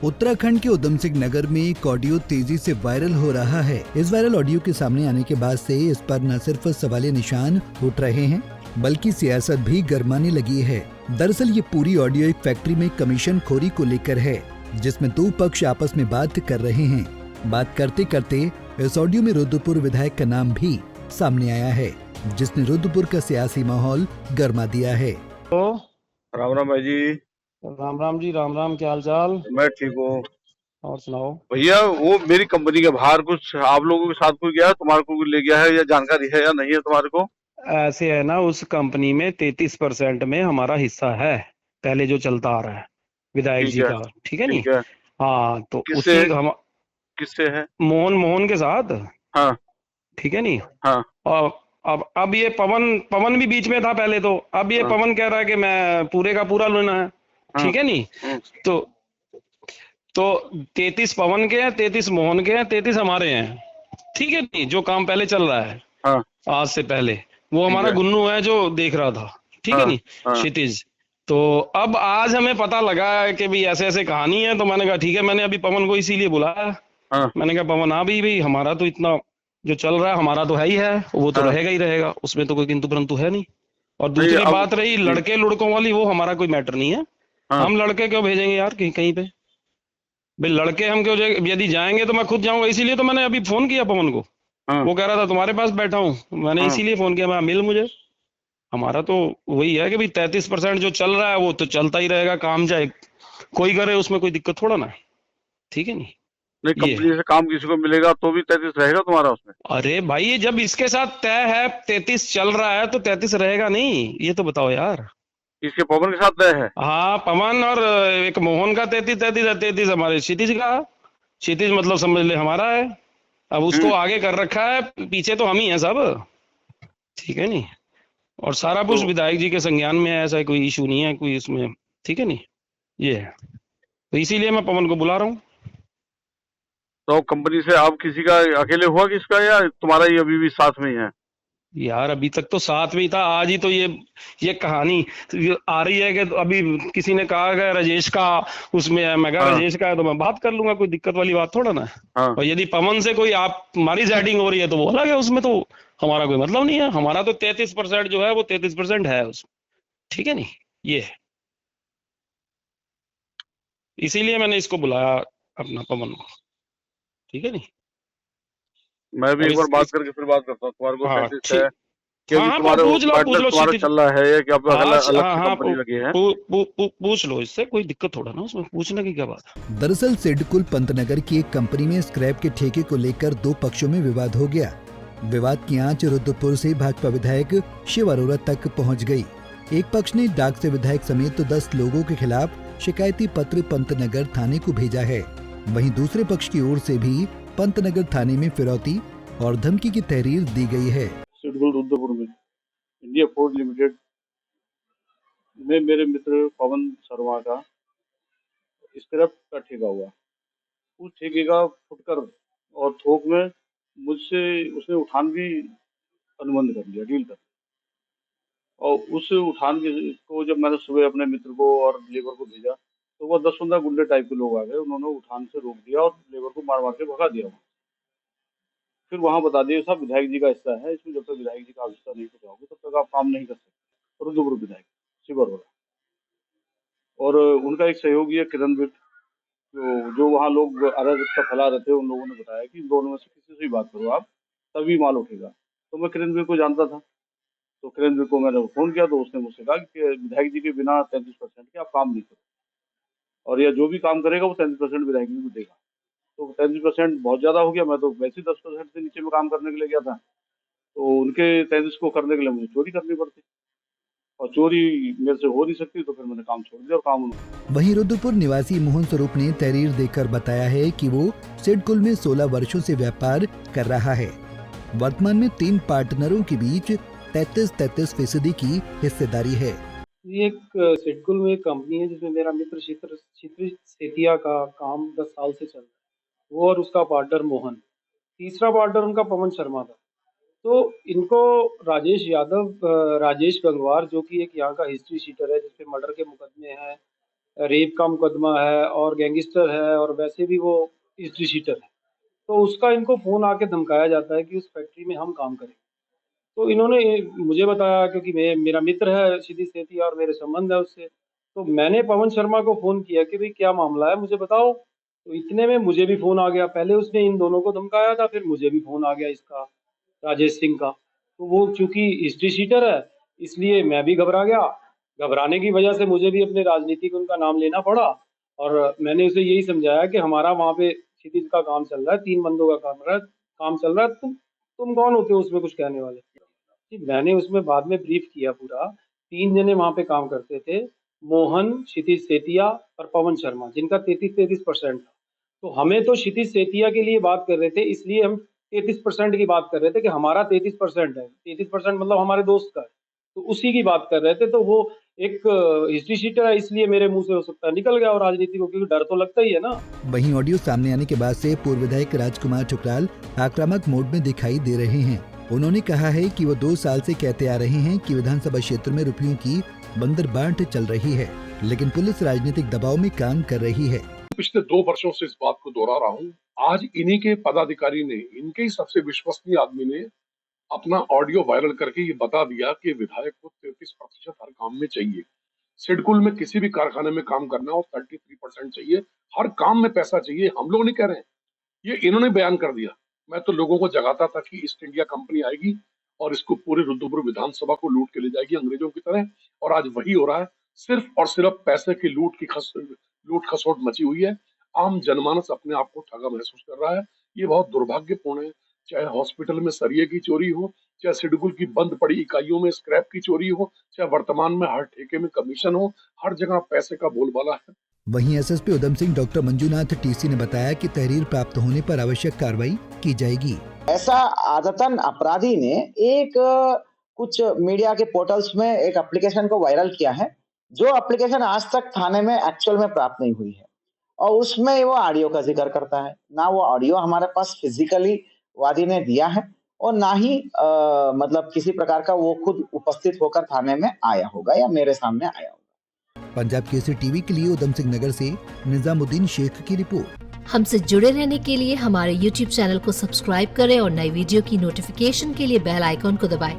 उत्तराखंड के उधम सिंह नगर में एक ऑडियो तेजी से वायरल हो रहा है। इस वायरल ऑडियो के सामने आने के बाद से इस पर न सिर्फ सवालिया निशान उठ रहे हैं, बल्कि सियासत भी गरमाने लगी है। दरअसल ये पूरी ऑडियो एक फैक्ट्री में कमीशन खोरी को लेकर है, जिसमें दो पक्ष आपस में बात कर रहे हैं। बात करते करते इस ऑडियो में रुद्रपुर विधायक का नाम भी सामने आया है, जिसने रुद्रपुर का सियासी माहौल गरमा दिया है। तो राम राम भाई जी। राम राम जी, राम राम। क्या हाल चाल? मैं ठीक हूँ और सुनाओ। भैया। वो मेरी कंपनी के बाहर कुछ आप लोगों के साथ कोई गया, तुम्हारे को कोई ले गया है या जानकारी है या नहीं है तुम्हारे को? ऐसे है ना, उस कंपनी में 33% में हमारा हिस्सा है, पहले जो चलता आ रहा है विधायक ठीक जी है, का। ठीक है नहीं? ठीक है। हाँ, तो किससे उसी हम किससे है? मोहन के साथ। हाँ ठीक है नहीं? हाँ और अब ये पवन भी बीच में था पहले, तो अब ये हाँ पवन कह रहा है कि मैं पूरे का पूरा लेना है। हाँ ठीक है नहीं? हाँ, तो 33 पवन के हैं, 33 मोहन के हैं, 33 हमारे हैं। ठीक है नहीं? जो काम पहले चल रहा है हाँ, आज से पहले, वो ठीक हमारा है। गुन्नू है जो देख रहा था। ठीक है हाँ नहीं? हाँ क्षितिज। तो अब आज हमें पता लगा है कि भी ऐसे ऐसे कहानी है, तो मैंने कहा ठीक है, मैंने अभी पवन को इसीलिए बुलाया। हाँ मैंने कहा पवन, हाँ भाई हमारा तो इतना जो चल रहा है हमारा तो है ही है, वो तो हाँ। रहेगा ही रहेगा, उसमें तो कोई किंतु परंतु है नहीं। और नहीं, दूसरी अब बात रही लड़के लुड़कों वाली, वो हमारा कोई मैटर नहीं है। हाँ हम लड़के क्यों भेजेंगे यार कहीं कहीं पे? भाई लड़के हम क्यों यदि जाएंगे तो मैं खुद जाऊंगा, इसीलिए तो मैंने अभी फोन किया पवन को। हाँ वो कह रहा था तुम्हारे पास बैठा हूँ, मैंने हाँ। इसीलिए फोन किया, मैं मिल मुझे। हमारा तो वही है कि भाई 33% जो चल रहा है वो तो चलता ही रहेगा, काम चाहे कोई करे, उसमें कोई दिक्कत थोड़ा ना है। ठीक है नहीं? नहीं, ये कंपनी है। से काम किसी को मिलेगा तो भी 33 रहेगा तुम्हारा उसमें? अरे भाई, ये जब इसके साथ तय है, 33 चल रहा है, तो 33 रहेगा नहीं? ये तो बताओ यार। इसके पवन के साथ तय है? हाँ, पवन और एक मोहन का 33 33 है, 33 हमारे क्षितिज का। क्षितिज मतलब समझ ले हमारा है। अब उसको हम्म। आगे कर रखा है, पीछे तो हम ही हैं सब। ठीक है नहीं? और सारा तो कुछ विधायक जी के संज्ञान में है, ऐसा कोई इशू नहीं है कोई इसमें। ठीक है नहीं? ये है। तो इसीलिए मैं पवन को बुला रहा हूँ। तो कंपनी से आप किसी का अकेले हुआ किसका, या तुम्हारा ही अभी भी साथ में ही है? यार अभी तक तो साथ में ही था, आज ही तो ये कहानी आ रही है कि तो अभी किसी ने कहा कि राजेश का उसमें है। मैं कहा हाँ राजेश का है तो मैं बात कर लूंगा, कोई दिक्कत वाली बात थोड़ा ना है। हाँ। और यदि पवन से कोई आप हमारी सेटिंग हो रही है तो वो अलग है, उसमें तो हमारा कोई मतलब नहीं है। हमारा तो 33% जो है वो 33% है उसमें। ठीक है नहीं? ये है। इसीलिए मैंने इसको बुलाया, अपना पवन को। ठीक है नहीं? मैं भी अब एक बार बात इस करके फिर बात करता हूँ। तुम्हारे को हाँ 37 है ठीक। कि हाँ अभी हाँ, तुम्हारे पूछ पार्टनर लो तुम्हारा क्षितिज। चल रहा है, या कि आप हाँ अलग अलग हाँ से हाँ, कंपनी लगी है? पूछ लो इससे, कोई दिक्कत थोड़ा ना, उसमें पूछने की क्या बात है। दरअसल सिडकुल पंतनगर की एक कंपनी में स्क्रैप के ठेके को लेकर दो पक्षों में विवाद हो गया। विवाद की आंच रुद्रपुर से भाजपा विधायक शिव अरोड़ा तक पहुंच गई। एक पक्ष ने डाक से विधायक समेत 10 लोगों के खिलाफ शिकायती पत्र पंतनगर थाने को भेजा है। वहीं दूसरे पक्ष की ओर से भी पंतनगर थाने में फिरौती और धमकी की तहरीर दी गई है। सिडकुल रुद्रपुर में इंडिया पोर्ट लिमिटेड में मेरे मित्र पवन शर्मा का स्क्रैप का ठेका हुआ। उस ठेके का फुटकर और थोक में मुझसे उसने उठान भी अनुबंध कर लिया, डील कर। और उस उठान के को जब मैंने सुबह अपने मित्र को और लेबर को भेजा, तो वह 10-15 गुंडे टाइप के लोग आ गए। उन्होंने उठान से रोक दिया और लेबर को मार मार के भगा दिया। फिर वहां बता दिया साहब विधायक जी का हिस्सा है, इसमें जब तक विधायक जी का हिस्सा नहीं पहुंचाओगे तब तक आप काम नहीं कर सकते। रुद्रपुर विधायक शिव अरोड़ा और उनका एक सहयोगी है किरणवीर, जो वहाँ लोग अराजकता फैला रहे थे, उन लोगों ने बताया कि इन दोनों में से किसी से भी बात करो आप, तभी माल उठेगा। तो मैं किरणवीर को जानता था, तो किरणवीर को मैंने फोन किया, तो उसने मुझसे कहा कि विधायक जी के बिना 33% के आप काम नहीं करो, और या जो भी काम करेगा वो 33% विधायक जी को देगा। तो 33% बहुत ज्यादा हो गया। मैं तो वैसे ही 10% से नीचे में काम करने के लिए गया था, तो उनके 33 को करने के लिए मुझे चोरी करनी पड़ती, और चोरी मेरे से हो नहीं सकती। तो फिर मैंने काम छोड़ दिया और काम। वहीं रुद्रपुर निवासी मोहन स्वरूप ने तहरीर देकर बताया है कि वो सिडकुल में 16 वर्षों से व्यापार कर रहा है। वर्तमान में 3 पार्टनरों के बीच 33% की हिस्सेदारी है। ये एक सिडकुल में एक कंपनी है जिसमें मेरा मित्र क्षितिज सेतिया का काम 10 साल से चल रहा है, वो और उसका पार्टनर मोहन। तीसरा पार्टनर उनका पवन शर्मा था। तो इनको राजेश यादव, राजेश गंगवार, जो कि एक यहाँ का हिस्ट्री शीटर है जिसपे मर्डर के मुकदमे हैं, रेप का मुकदमा है और गैंगस्टर है और वैसे भी वो हिस्ट्री शीटर है। तो उसका इनको फ़ोन आके धमकाया जाता है कि उस फैक्ट्री में हम काम करेंगे। तो इन्होंने मुझे बताया, क्योंकि मेरा मित्र है क्षितिज सेठिया और मेरे संबंध है उससे, तो मैंने पवन शर्मा को फ़ोन किया कि भाई क्या मामला है, मुझे बताओ। तो इतने में मुझे भी फ़ोन आ गया। पहले उसने इन दोनों को धमकाया था, फिर मुझे भी फ़ोन आ गया इसका, राजेश सिंह का। तो वो चूंकि हिस्ट्री शीटर है, इसलिए मैं भी घबरा गया। घबराने की वजह से मुझे भी अपने राजनीतिक उनका नाम लेना पड़ा और मैंने उसे यही समझाया कि हमारा वहाँ पे क्षितिज का काम चल रहा है, 3 बंदों का काम चल रहा है, तुम कौन होते हो उसमें कुछ कहने वाले। जी, मैंने उसमें बाद में ब्रीफ किया पूरा। 3 जने वहाँ पे काम करते थे, मोहन, क्षितिज सेठिया और पवन शर्मा, जिनका 33% था। तो हमें तो क्षितिज सेठिया के लिए बात कर रहे थे, इसलिए हम 33% की बात कर रहे थे कि हमारा 33% है। 33% मतलब हमारे दोस्त का है, तो उसी की बात कर रहे थे। तो वो एक हिस्ट्री शीटर है, इसलिए मेरे मुंह से हो सकता है निकल गया, और राजनीति को क्योंकि डर तो लगता ही है ना। वहीं ऑडियो सामने आने के बाद से पूर्व विधायक राजकुमार ठुकराल आक्रामक मोड में दिखाई दे रहे हैं। उन्होंने कहा है कि वो 2 साल से कहते आ रहे हैं कि विधानसभा क्षेत्र में रुपयों की बंदरबांट चल रही है, लेकिन पुलिस राजनीतिक दबाव में काम कर रही है। पिछले 2 वर्षों से इस बात को दोहरा रहा हूँ। आज इन्हीं के पदाधिकारी ने, इनके ही सबसे विश्वसनीय आदमी ने अपना ऑडियो वायरल करके ये बता दिया कि विधायक को 33% हर काम में चाहिए। सिडकुल में किसी भी कारखाने में काम करना और 33% चाहिए, हर काम में पैसा चाहिए। हम लोग नहीं कह रहे हैं, ये इन्होंने बयान कर दिया। मैं तो लोगों को जगाता था कि ईस्ट इंडिया कंपनी आएगी और इसको पूरे रुद्रपुर विधानसभा को लूट के ले जाएगी अंग्रेजों की तरह, और आज वही हो रहा है। सिर्फ और सिर्फ पैसे की लूट खसोट मची हुई है। आम जनमानस अपने आप को ठगा महसूस कर रहा है। ये बहुत दुर्भाग्यपूर्ण है। चाहे हॉस्पिटल में सरिये की चोरी हो, चाहे सिडकुल की बंद पड़ी इकाइयों में स्क्रैप की चोरी हो, चाहे वर्तमान में हर ठेके में कमीशन हो, हर जगह पैसे का बोलबाला है। वहीं SSP Udham Singh doctor Manjunath TC ने बताया कि तहरीर प्राप्त होने पर आवश्यक कार्रवाई की जाएगी। ऐसा आदतन अपराधी ने एक कुछ मीडिया के पोर्टल्स में एक एप्लीकेशन को वायरल किया है, जो एप्लीकेशन आज तक थाने में एक्चुअल में प्राप्त नहीं हुई है, और उसमें वो ऑडियो का जिक्र करता है। ना वो ऑडियो हमारे पास फिजिकली वादी ने दिया है और ना ही मतलब किसी प्रकार का वो खुद उपस्थित होकर थाने में आया होगा या मेरे सामने आया होगा। पंजाब केसरी टीवी के लिए उधम सिंह नगर से निजामुद्दीन शेख की रिपोर्ट। हमसे जुड़े रहने के लिए हमारे YouTube चैनल को सब्सक्राइब करें और नई वीडियो की नोटिफिकेशन के लिए बेल आइकॉन को दबाएं।